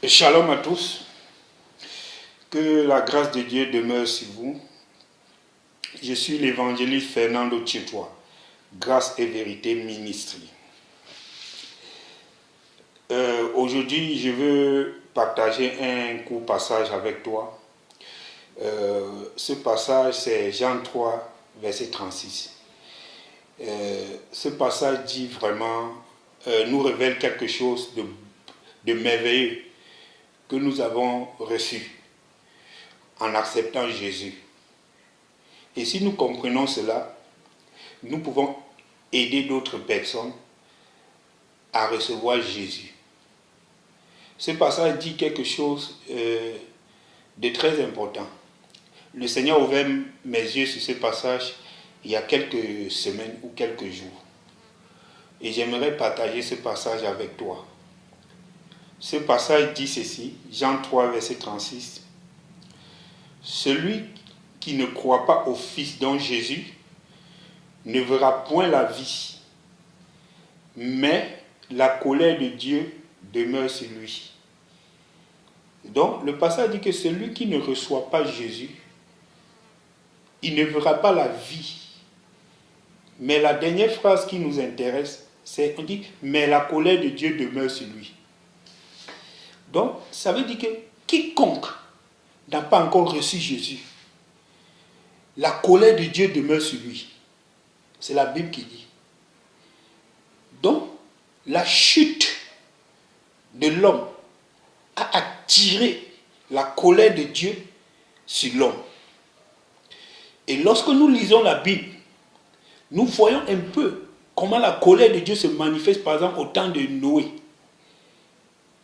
Shalom à tous, que la grâce de Dieu demeure sur vous. Je suis l'évangéliste Fernando Tchétois, Grâce et Vérité Ministry. Aujourd'hui, je veux partager un court passage avec toi. Ce passage, c'est Jean 3, verset 36. Ce passage dit vraiment, nous révèle quelque chose de merveilleux que nous avons reçu en acceptant Jésus. Et si nous comprenons cela, nous pouvons aider d'autres personnes à recevoir Jésus. Ce passage dit quelque chose de très important. Le Seigneur a ouvert mes yeux sur ce passage il y a quelques semaines ou quelques jours. Et j'aimerais partager ce passage avec toi. Ce passage dit ceci, Jean 3, verset 36. Celui qui ne croit pas au Fils dont Jésus ne verra point la vie, mais la colère de Dieu demeure sur lui. Donc, le passage dit que celui qui ne reçoit pas Jésus, il ne verra pas la vie. Mais la dernière phrase qui nous intéresse, c'est, on dit, mais la colère de Dieu demeure sur lui. Donc, ça veut dire que quiconque n'a pas encore reçu Jésus, la colère de Dieu demeure sur lui. C'est la Bible qui dit. Donc, la chute de l'homme a attiré la colère de Dieu sur l'homme. Et lorsque nous lisons la Bible, nous voyons un peu comment la colère de Dieu se manifeste, par exemple, au temps de Noé.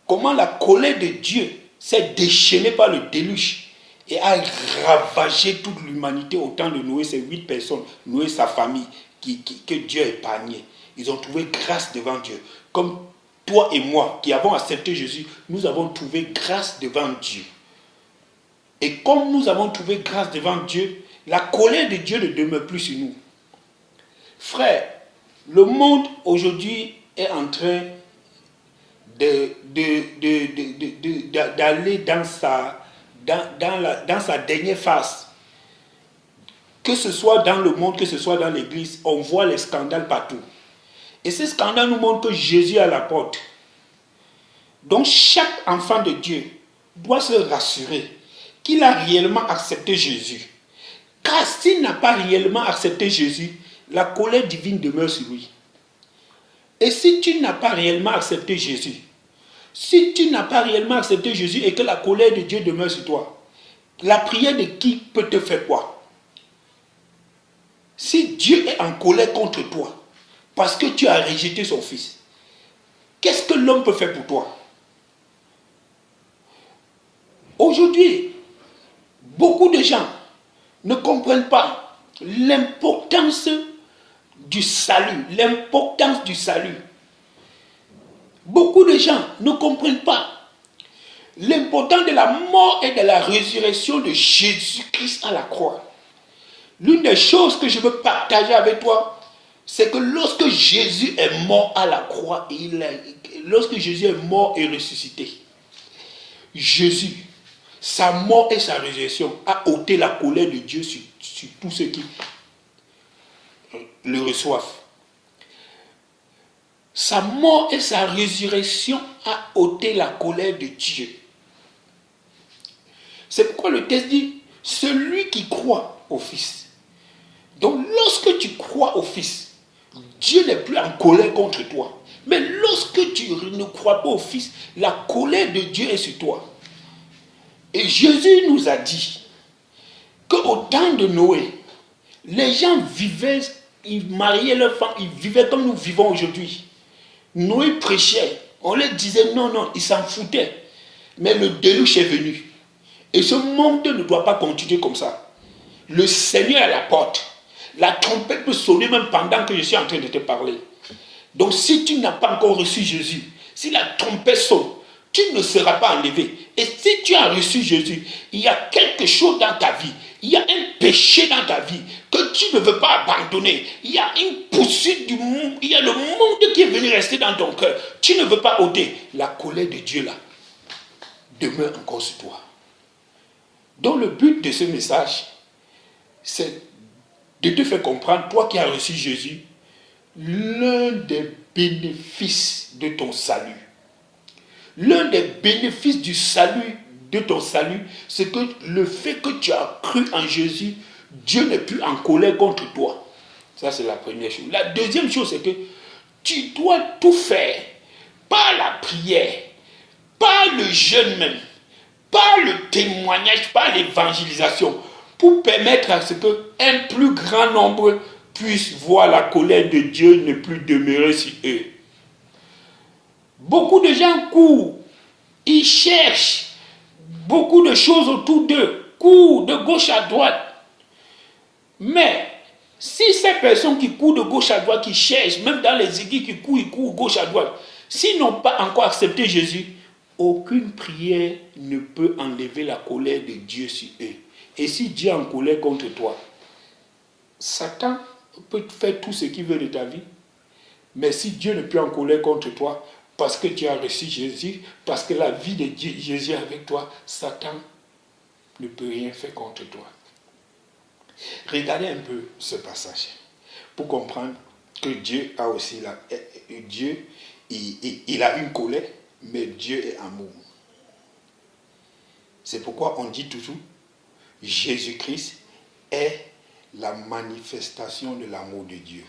Comment la colère de Dieu s'est déchaînée par le déluge et a ravagé toute l'humanité au temps de Noé, ces 8 personnes, Noé et sa famille, que Dieu a épargné. Ils ont trouvé grâce devant Dieu. Comme toi et moi qui avons accepté Jésus, nous avons trouvé grâce devant Dieu. Et comme nous avons trouvé grâce devant Dieu, la colère de Dieu ne demeure plus sur nous. Frère, le monde aujourd'hui est en train d'aller dans sa dernière phase. Que ce soit dans le monde, que ce soit dans l'église, on voit les scandales partout. Et ces scandales nous montrent que Jésus est à la porte. Donc chaque enfant de Dieu doit se rassurer qu'il a réellement accepté Jésus. Car s'il n'a pas réellement accepté Jésus, la colère divine demeure sur lui. Et si tu n'as pas réellement accepté Jésus, si tu n'as pas réellement accepté Jésus et que la colère de Dieu demeure sur toi, la prière de qui peut te faire quoi? Si Dieu est en colère contre toi, parce que tu as rejeté son fils, qu'est-ce que l'homme peut faire pour toi? Aujourd'hui, beaucoup de gens ne comprennent pas l'importance du salut, l'importance du salut. Beaucoup de gens ne comprennent pas l'importance de la mort et de la résurrection de Jésus-Christ à la croix. L'une des choses que je veux partager avec toi, c'est que lorsque Jésus est mort à la croix, lorsque Jésus est mort et ressuscité, Jésus, sa mort et sa résurrection a ôté la colère de Dieu sur tous ceux qui le reçoivent. Sa mort et sa résurrection a ôté la colère de Dieu. C'est pourquoi le texte dit, celui qui croit au Fils. Donc lorsque tu crois au Fils, Dieu n'est plus en colère contre toi. Mais lorsque tu ne crois pas au Fils, la colère de Dieu est sur toi. Et Jésus nous a dit qu'au temps de Noé, les gens vivaient, ils mariaient leurs femmes, ils vivaient comme nous vivons aujourd'hui. Noé prêchait, on leur disait non, ils s'en foutaient. Mais le déluge est venu. Et ce monde ne doit pas continuer comme ça. Le Seigneur est à la porte. La trompette peut sonner même pendant que je suis en train de te parler. Donc si tu n'as pas encore reçu Jésus, si la trompette sonne, tu ne seras pas enlevé. Et si tu as reçu Jésus, il y a quelque chose dans ta vie, il y a un péché dans ta vie que tu ne veux pas abandonner. Il y a une poursuite du monde, il y a le monde qui est venu rester dans ton cœur. Tu ne veux pas ôter la colère de Dieu là. demeure encore sur toi. Donc le but de ce message, c'est de te faire comprendre, toi qui as reçu Jésus, l'un des bénéfices de ton salut. L'un des bénéfices du salut, de ton salut, c'est que le fait que tu as cru en Jésus, Dieu n'est plus en colère contre toi. Ça, c'est la première chose. La deuxième chose, c'est que tu dois tout faire par la prière, par le jeûne même, par le témoignage, par l'évangélisation, pour permettre à ce qu'un plus grand nombre puisse voir la colère de Dieu ne plus demeurer sur eux. Beaucoup de gens courent, ils cherchent beaucoup de choses autour d'eux, courent de gauche à droite. Mais si ces personnes qui courent de gauche à droite, qui cherchent, même dans les églises qui courent, ils courent gauche à droite, s'ils n'ont pas encore accepté Jésus, aucune prière ne peut enlever la colère de Dieu sur eux. Et si Dieu est en colère contre toi, Satan peut faire tout ce qu'il veut de ta vie. Mais si Dieu n'est plus en colère contre toi, parce que tu as reçu Jésus, parce que la vie de Dieu, Jésus est avec toi, Satan ne peut rien faire contre toi. Regardez un peu ce passage pour comprendre que Dieu a aussi Dieu, il a une colère, mais Dieu est amour. C'est pourquoi on dit toujours Jésus-Christ est la manifestation de l'amour de Dieu.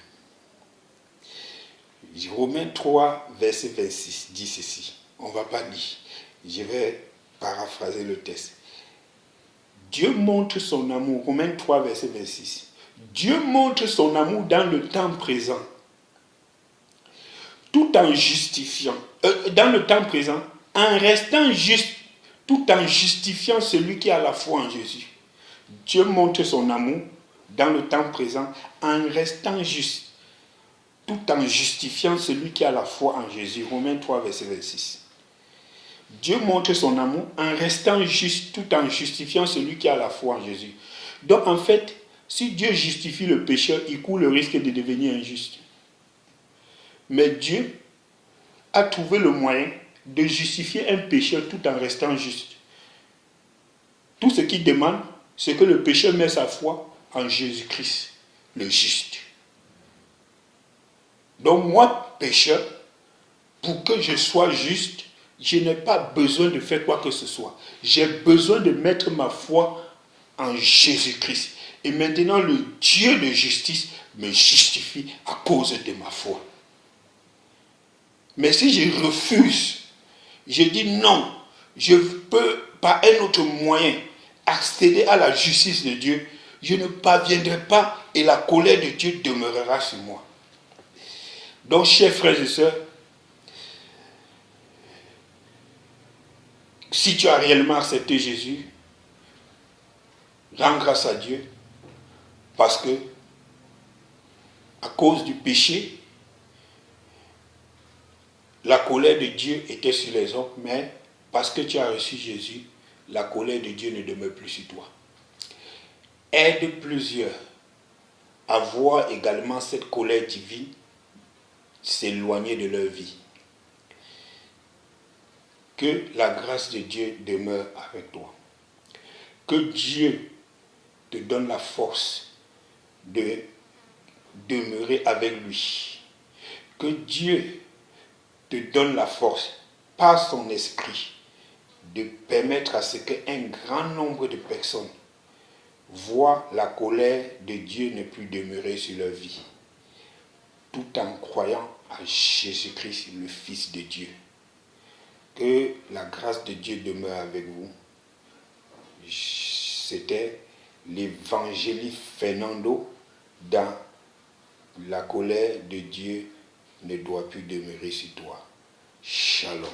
Romains 3, verset 26 dit ceci. On ne va pas lire. Je vais paraphraser le texte. Dieu montre son amour. Romains 3, verset 26. Dieu montre son amour dans le temps présent. Tout en justifiant. Dans le temps présent, en restant juste, tout en justifiant celui qui a la foi en Jésus. Dieu montre son amour dans le temps présent en restant juste, tout en justifiant celui qui a la foi en Jésus. Romains 3, verset 26. Dieu montre son amour en restant juste, tout en justifiant celui qui a la foi en Jésus. Donc en fait, si Dieu justifie le pécheur, il court le risque de devenir injuste. Mais Dieu a trouvé le moyen de justifier un pécheur tout en restant juste. Tout ce qu'il demande, c'est que le pécheur mette sa foi en Jésus-Christ, le juste. Donc moi, pécheur, pour que je sois juste, je n'ai pas besoin de faire quoi que ce soit. J'ai besoin de mettre ma foi en Jésus-Christ. Et maintenant, le Dieu de justice me justifie à cause de ma foi. Mais si je refuse, je dis non, je peux par un autre moyen accéder à la justice de Dieu, je ne parviendrai pas et la colère de Dieu demeurera sur moi. Donc, chers frères et sœurs, si tu as réellement accepté Jésus, rends grâce à Dieu parce que à cause du péché, la colère de Dieu était sur les hommes, mais parce que tu as reçu Jésus, la colère de Dieu ne demeure plus sur toi. Aide plusieurs à voir également cette colère divine s'éloigner de leur vie. Que la grâce de Dieu demeure avec toi. Que Dieu te donne la force de demeurer avec lui. Que Dieu te donne la force, par son esprit, de permettre à ce qu'un grand nombre de personnes voient la colère de Dieu ne plus demeurer sur leur vie, tout en croyant à Jésus-Christ, le Fils de Dieu. Que la grâce de Dieu demeure avec vous. C'était l'évangéliste Fernando dans La colère de Dieu ne doit plus demeurer sur toi. Shalom.